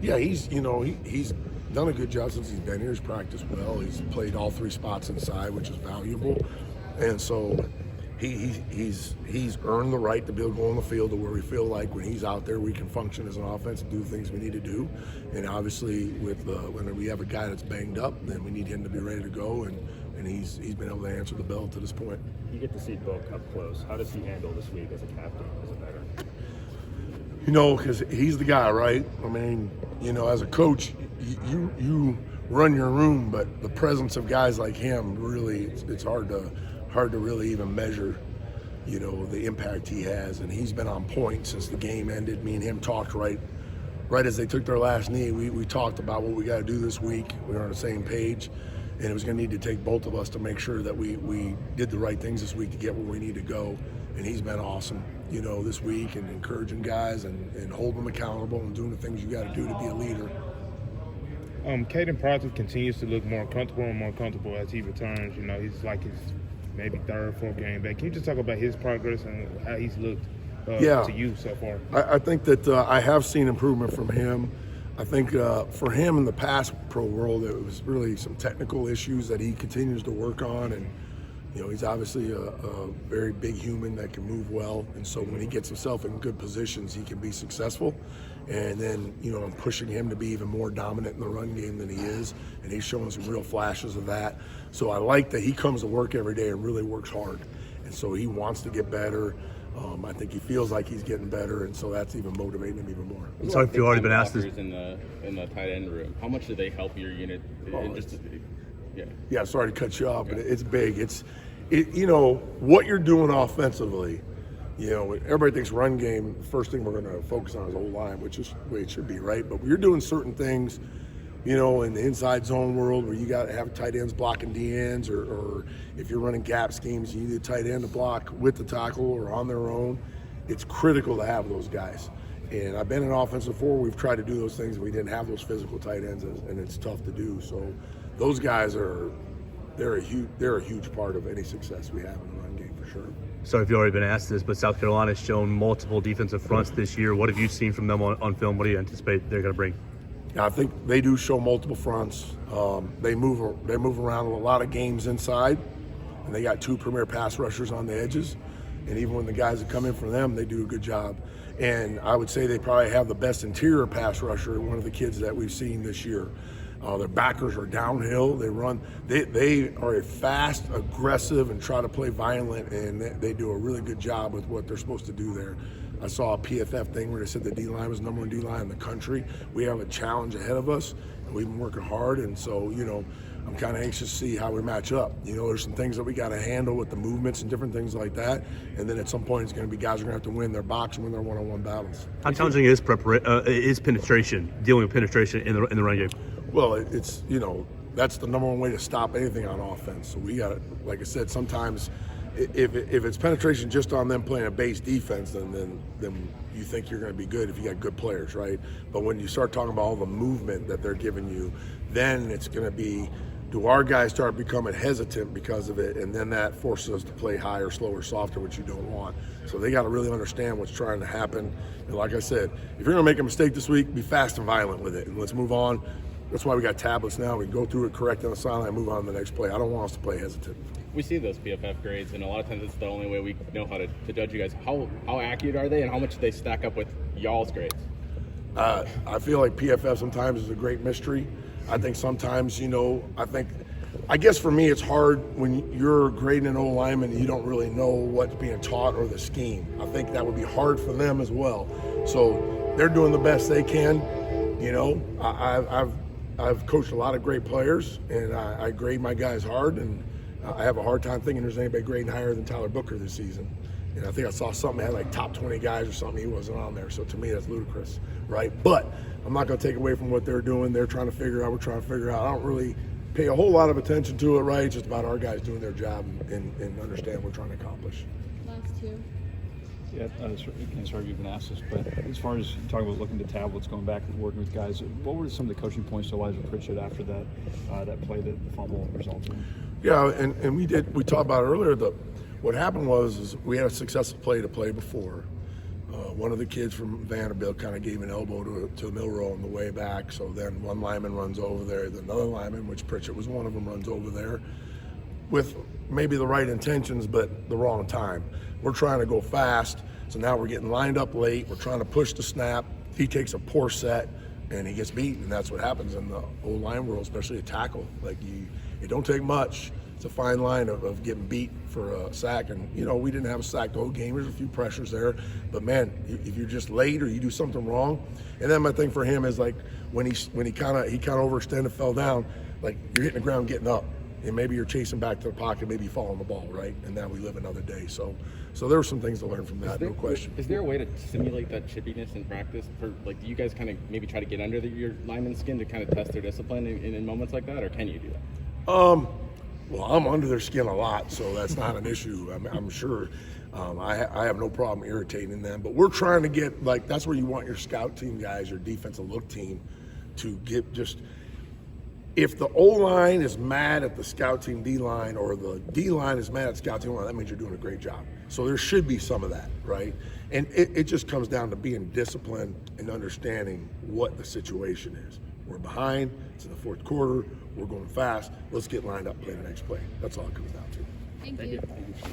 Yeah, he's done a good job since he's been here. He's practiced well. He's played all three spots inside, which is valuable, and so he's earned the right to be able to go on the field to where we feel like when he's out there we can function as an offense and do the things we need to do. And obviously, when we have a guy that's banged up, then we need him to be ready to go. And he's been able to answer the bell to this point. You get to see Book up close. How does he handle this week as a captain, as a veteran? Because he's the guy, right? I mean, as a coach, you run your room, but the presence of guys like him, really, it's hard to really even measure, the impact he has. And he's been on point since the game ended. Me and him talked right as they took their last knee. We talked about what we got to do this week. We were on the same page, and it was going to need to take both of us to make sure that we did the right things this week to get where we need to go. And he's been awesome, this week, and encouraging guys and holding them accountable and doing the things you got to do to be a leader. Kaden Proctor continues to look more comfortable as he returns. He's like his maybe third, fourth game back. Can you just talk about his progress and how he's looked to you so far? I think that I have seen improvement from him. I think for him in the pass pro world, it was really some technical issues that he continues to work on. And, he's obviously a very big human that can move well. And so when he gets himself in good positions, he can be successful. And then, I'm pushing him to be even more dominant in the run game than he is. And he's showing some real flashes of that. So I like that he comes to work every day and really works hard. And so he wants to get better. I think he feels like he's getting better, and so that's even motivating him even more. So if you've already been asked this in the tight end room, how much do they help your unit? Yeah, sorry to cut you off, but it's big. What you're doing offensively. Everybody thinks run game. The first thing we're going to focus on is O-line, which is the way it should be, right? But you're doing certain things, in the inside zone world where you got to have tight ends blocking D ends, or if you're running gap schemes, you need a tight end to block with the tackle or on their own. It's critical to have those guys. And I've been in offense before. We've tried to do those things, and we didn't have those physical tight ends, and it's tough to do. So those guys they're a huge part of any success we have in the run game for sure. So if you've already been asked this, but South Carolina's shown multiple defensive fronts this year. What have you seen from them on film? What do you anticipate they're going to bring? Yeah, I think they do show multiple fronts. They move around a lot of games inside, and they got two premier pass rushers on the edges. And even when the guys that come in from them, they do a good job. And I would say they probably have the best interior pass rusher, one of the kids that we've seen this year. Their backers are downhill. They run. They are a fast, aggressive, and try to play violent, and they do a really good job with what they're supposed to do there. I saw a PFF thing where they said the D-line was number one D-line in the country. We have a challenge ahead of us, and we've been working hard. And so, I'm kind of anxious to see how we match up. There's some things that we got to handle with the movements and different things like that. And then at some point, it's going to be guys are going to have to win their box and win their one-on-one battles. How challenging is penetration, dealing with penetration in the run game? Well, it's that's the number one way to stop anything on offense. So we got to, like I said, sometimes if it's penetration just on them playing a base defense, then you think you're going to be good if you got good players, right? But when you start talking about all the movement that they're giving you, then it's going to be, do our guys start becoming hesitant because of it, and then that forces us to play higher, slower, softer, which you don't want. So they got to really understand what's trying to happen. And like I said, if you're going to make a mistake this week, be fast and violent with it, and let's move on. That's why we got tablets now. We can go through it, correct on the sideline, and move on to the next play. I don't want us to play hesitant. We see those PFF grades, and a lot of times it's the only way we know how to judge you guys. How accurate are they, and how much do they stack up with y'all's grades? I feel like PFF sometimes is a great mystery. I think sometimes, I guess for me it's hard when you're grading an O-lineman and you don't really know what's being taught or the scheme. I think that would be hard for them as well. So they're doing the best they can. I've coached a lot of great players, and I grade my guys hard, and I have a hard time thinking there's anybody grading higher than Tyler Booker this season. And I think I saw something that had like top 20 guys or something. He wasn't on there. So to me, that's ludicrous, right? But I'm not going to take away from what they're doing. They're trying to figure out. We're trying to figure out. I don't really pay a whole lot of attention to it, right? It's just about our guys doing their job and understand what we're trying to accomplish. Last two. Yeah, again, sorry if you've been asked this, but as far as talking about looking to tablets, going back and working with guys, what were some of the coaching points to Elijah Pritchett after that play that the fumble resulted in? Yeah, and we talked about it earlier. What happened was we had a successful play to play before. One of the kids from Vanderbilt kind of gave an elbow to Milrow on the way back. So then one lineman runs over there. Then another lineman, which Pritchett was one of them, runs over there with maybe the right intentions, but the wrong time. We're trying to go fast. So now we're getting lined up late. We're trying to push the snap. He takes a poor set and he gets beat. And that's what happens in the O-line world, especially a tackle. Like it don't take much. It's a fine line of getting beat for a sack. And, you know, we didn't have a sack the whole game. There's a few pressures there. But, man, if you're just late or you do something wrong. And then my thing for him is, like, when he kind of overextended, fell down, like, you're hitting the ground, getting up. And maybe you're chasing back to the pocket, maybe you fall on the ball, right? And now we live another day. So there were some things to learn from that, no question. Is there a way to simulate that chippiness in practice? Do you guys kind of maybe try to get under your lineman's skin to kind of test their discipline in moments like that, or can you do that? Well, I'm under their skin a lot, so that's not an issue. I'm sure. I have no problem irritating them, but we're trying to get, like, that's where you want your scout team guys, your defensive look team, to get just. If the O-line is mad at the scout team D-line, or the D-line is mad at the scout team line, that means you're doing a great job. So there should be some of that, right? And it just comes down to being disciplined and understanding what the situation is. We're behind, it's in the fourth quarter, we're going fast, let's get lined up, play the next play. That's all it comes down to. Thank you.